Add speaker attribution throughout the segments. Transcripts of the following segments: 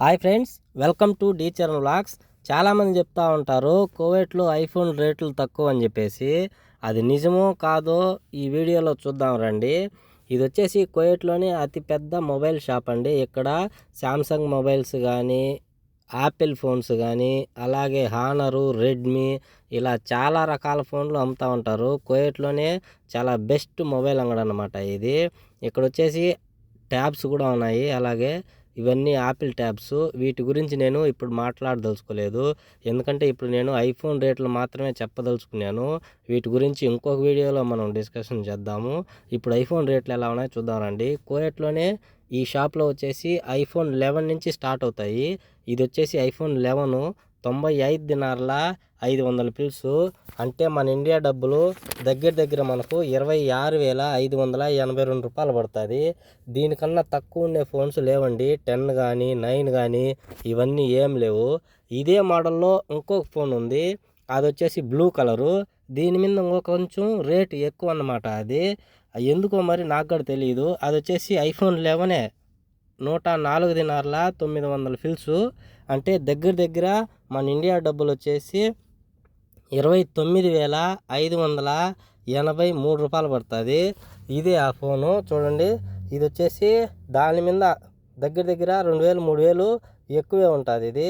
Speaker 1: Hi friends, welcome to D Charan vlogs. చాలామంది చెప్తా ఉంటారు కువైట్లో ఐఫోన్ రేట్లు తక్కువ అని చెప్పేసి. అది నిజమో కాదో ఈ వీడియోలో చూద్దాం రండి. ఇది వచ్చేసి కువైట్లోని అతిపెద్ద మొబైల్ షాప్ అండి. ఇక్కడ శాంసంగ్ మొబైల్స్ కానీ, యాపిల్ ఫోన్స్ కానీ, అలాగే హానరు, రెడ్మీ ఇలా చాలా రకాల ఫోన్లు అమ్ముతూ ఉంటారు. కువైట్లోనే చాలా బెస్ట్ మొబైల్ అంగడి అనమాట ఇది. ఇక్కడ వచ్చేసి ట్యాబ్స్ కూడా ఉన్నాయి. అలాగే ఇవన్నీ యాపిల్ ట్యాబ్స్. వీటి గురించి నేను ఇప్పుడు మాట్లాడదలుచుకోలేదు, ఎందుకంటే ఇప్పుడు నేను ఐఫోన్ రేట్లు మాత్రమే చెప్పదలుచుకున్నాను. వీటి గురించి ఇంకొక వీడియోలో మనం డిస్కషన్ చేద్దాము. ఇప్పుడు ఐఫోన్ రేట్లు ఎలా ఉన్నాయో చూద్దాం రండి. కువైట్లోనే ఈ షాప్లో వచ్చేసి ఐఫోన్ 11 నుంచి స్టార్ట్ అవుతాయి. ఇది వచ్చేసి ఐఫోన్ 11 95 దినార్ల 500 పిల్స్, అంటే మన ఇండియా డబ్బులు దగ్గర మనకు 26,582 రూపాయలు పడుతుంది. దీనికన్నా తక్కువ ఉండే ఫోన్స్ లేవండి. 10 కానీ 9 కానీ ఇవన్నీ ఏం లేవు. ఇదే మోడల్లో ఇంకొక ఫోన్ ఉంది, అది వచ్చేసి బ్లూ కలరు. దీని మీద ఇంకో కొంచెం రేట్ ఎక్కువ అన్నమాట. అది ఎందుకో మరి నాకు కూడా తెలియదు. అది వచ్చేసి ఐఫోన్ 11 104 దినార్ల 900 ఫిల్స్, అంటే దగ్గర మన ఇండియా డబ్బులు వచ్చేసి 29,583 రూపాయలు పడుతుంది. ఇదే ఆ ఫోను చూడండి. ఇది వచ్చేసి దాని మీద దగ్గర 2,000 3,000 ఎక్కువే ఉంటుంది. ఇది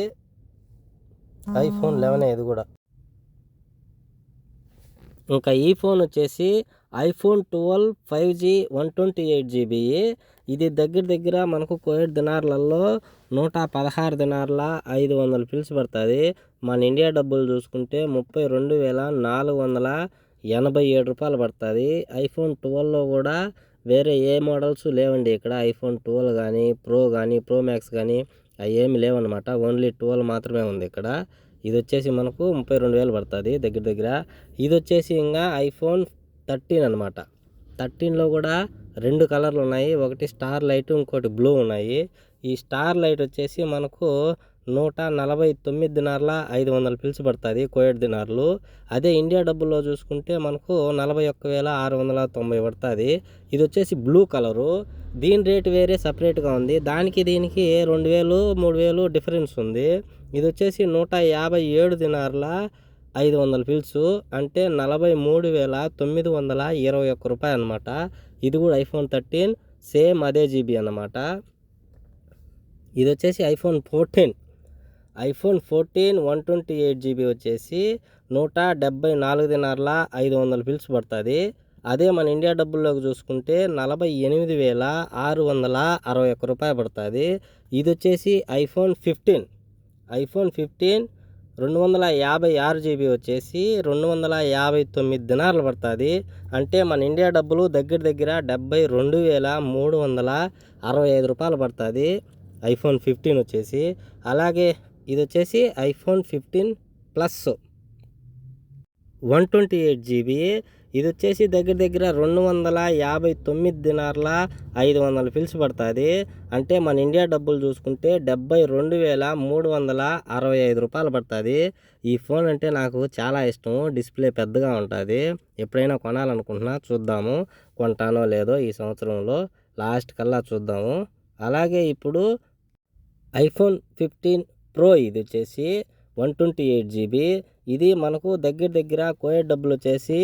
Speaker 1: ఐఫోన్ 11 ఇది కూడా. ఇంకా ఈ ఫోన్ వచ్చేసి ఐఫోన్ 12 5G 128GB. ఇది దగ్గర మనకు కువైట్ దినార్లలో 116 దినార్ల 500 పిల్స్ పడుతుంది. మన ఇండియా డబ్బులు చూసుకుంటే 32,487 రూపాయలు పడుతుంది. ఐఫోన్ 12లో కూడా వేరే ఏ మోడల్స్ లేవండి ఇక్కడ. ఐఫోన్ 12 కానీ, ప్రో కానీ, ప్రో మ్యాక్స్ కానీ అవి ఏమి లేవన్నమాట. ఓన్లీ 12 మాత్రమే ఉంది ఇక్కడ. ఇది వచ్చేసి మనకు 32,000 పడుతుంది దగ్గర. ఇది వచ్చేసి ఇంకా ఐఫోన్ 13 అనమాట. 13లో కూడా 2 కలర్లు ఉన్నాయి, ఒకటి స్టార్ లైట్, ఇంకోటి బ్లూ ఉన్నాయి. ఈ స్టార్ లైట్ వచ్చేసి మనకు 149 దినార్ల 500 పిల్స్ పడుతుంది కువైట్ దినార్లు. అదే ఇండియా డబ్బుల్లో చూసుకుంటే మనకు 41,690 పడుతుంది. ఇది వచ్చేసి బ్లూ కలరు. దీని రేటు వేరే సపరేట్గా ఉంది. దానికి దీనికి 2,000 3,000 డిఫరెన్స్ ఉంది. ఇది వచ్చేసి 157 దినార్ల 500 పిల్స్, అంటే 43,921 రూపాయలు అనమాట. ఇది కూడా ఐఫోన్ 13 సేమ్ అదే జీబీ అన్నమాట. ఇది వచ్చేసి ఐఫోన్ 14 128GB వచ్చేసి 174 దినార్ల 500 పిల్స్ పడుతుంది. అదే మన ఇండియా డబ్బుల్లోకి చూసుకుంటే 48,661 రూపాయలు పడుతుంది. ఇది వచ్చేసి ఐఫోన్ 15 256GB వచ్చేసి 259 దినార్లు పడుతుంది. అంటే మన ఇండియా డబ్బులు దగ్గర 72,365 రూపాయలు పడుతుంది ఐఫోన్ 15 వచ్చేసి. అలాగే ఇది వచ్చేసి ఐఫోన్ 15 ప్లస్ 128GB. ఇది వచ్చేసి దగ్గర 259 దినార్ల 500 పిల్స్ పడుతుంది. అంటే మన ఇండియా డబ్బులు చూసుకుంటే 72,365 రూపాయలు పడుతుంది. ఈ ఫోన్ అంటే నాకు చాలా ఇష్టం. డిస్ప్లే పెద్దగా ఉంటుంది. ఎప్పుడైనా కొనాలనుకుంటున్నా, చూద్దాము కొంటానో లేదో ఈ సంవత్సరంలో లాస్ట్ కల్లా చూద్దాము. అలాగే ఇప్పుడు ఐఫోన్ 15 ప్రో ఇది వచ్చేసి 128GB. ఇది మనకు దగ్గర కువైట్ డబ్బులు వచ్చేసి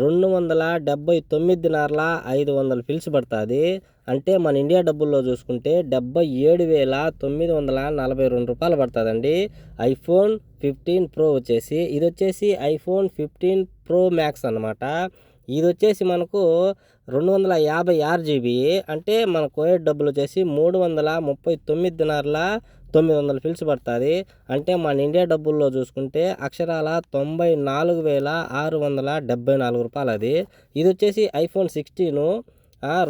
Speaker 1: 279 దినార్ల 500 పిల్స్ పడుతుంది. అంటే మన ఇండియా డబ్బుల్లో చూసుకుంటే 77,942 రూపాయలు పడుతుందండి ఐఫోన్ 15 ప్రో వచ్చేసి. ఇది వచ్చేసి ఐఫోన్ 15 ప్రో మ్యాక్స్ అనమాట. ఇది వచ్చేసి మనకు 256GB, అంటే మన కువైట్ డబ్బులు వచ్చేసి 339 దినార్ల 900 పిల్స్ పడుతుంది. అంటే మన ఇండియా డబ్బుల్లో చూసుకుంటే అక్షరాల 94,674 రూపాయలు అది. ఇది వచ్చేసి ఐఫోన్ 16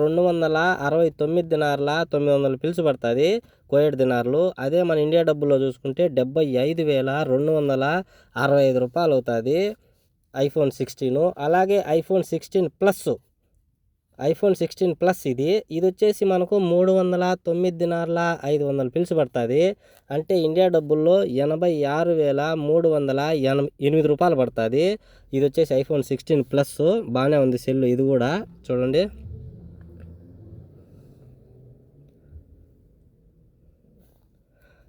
Speaker 1: 269 దినార్ల 900 పిల్స్ పడుతుంది కువైట్ దినార్లు. అదే మన ఇండియా డబ్బుల్లో చూసుకుంటే 75,265 రూపాయలు అవుతుంది ఐఫోన్ 16. అలాగే ఐఫోన్ 16 ప్లస్ ఇది వచ్చేసి మనకు 309 దినార్ల 500 పిల్స్ పడుతుంది. అంటే ఇండియా డబ్బుల్లో 86,308 రూపాయలు పడుతుంది. ఇది వచ్చేసి ఐఫోన్ 16 ప్లస్. బాగానే ఉంది సెల్ ఇది కూడా చూడండి.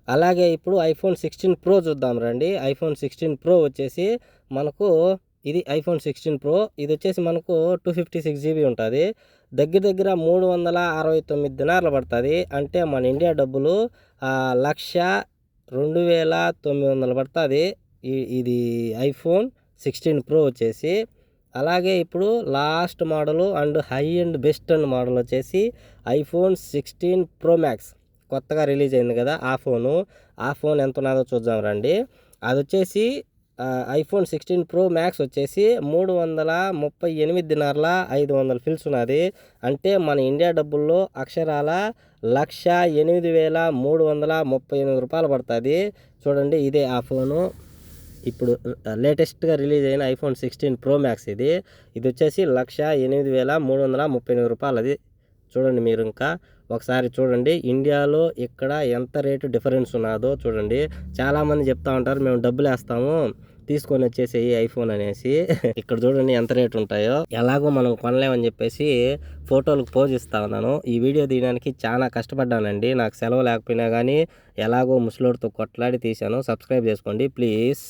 Speaker 1: అలాగే ఇప్పుడు ఐఫోన్ 16 ప్రో చూద్దాం రండి. ఐఫోన్ 16 ప్రో వచ్చేసి మనకు ఇది ఐఫోన్ 16 ప్రో. ఇది వచ్చేసి మనకు 256 జీబీ ఉంటుంది. దగ్గర దగ్గర 369 దినార్లు పడుతుంది. అంటే మన ఇండియా డబ్బులు 1,02,900 పడుతుంది. ఇది ఐఫోన్ 16 ప్రో వచ్చేసి. అలాగే ఇప్పుడు last model and high and best and model వచ్చేసి ఐఫోన్ 16 ప్రో మ్యాక్స్ కొత్తగా రిలీజ్ అయింది కదా ఆ ఫోన్ ఎంత ఉన్నదో చూద్దాం రండి. అది వచ్చేసి ఐఫోన్ 16 ప్రో మ్యాక్స్ వచ్చేసి 338 దినార్ల 500 ఫిల్స్ ఉన్నది. అంటే మన ఇండియా డబ్బుల్లో అక్షరాల 1,08,338 రూపాయలు పడుతుంది. చూడండి ఇదే ఆ ఫోను. ఇప్పుడు లేటెస్ట్గా రిలీజ్ అయిన ఐఫోన్ 16 ప్రో మ్యాక్స్ ఇది వచ్చేసి 1,08,338 రూపాయలు. అది చూడండి మీరు ఇంకా ఒకసారి చూడండి ఇండియాలో ఇక్కడ ఎంత రేటు డిఫరెన్స్ ఉన్నదో చూడండి. చాలామంది చెప్తా ఉంటారు మేము డబ్బులు వేస్తాము తీసుకొని వచ్చేసి ఐఫోన్ అనేసి. ఇక్కడ చూడండి ఎంత రేటు ఉంటాయో. ఎలాగో మనం కొనలేమని చెప్పేసి ఫోటోలకు పోజ్ ఇస్తా ఉన్నాను. ఈ వీడియో తీయడానికి చాలా కష్టపడ్డానండి. నాకు సెలవు లేకపోయినా కానీ ఎలాగో ముసలోడితో కొట్లాడి తీశాను. సబ్స్క్రైబ్ చేసుకోండి ప్లీజ్.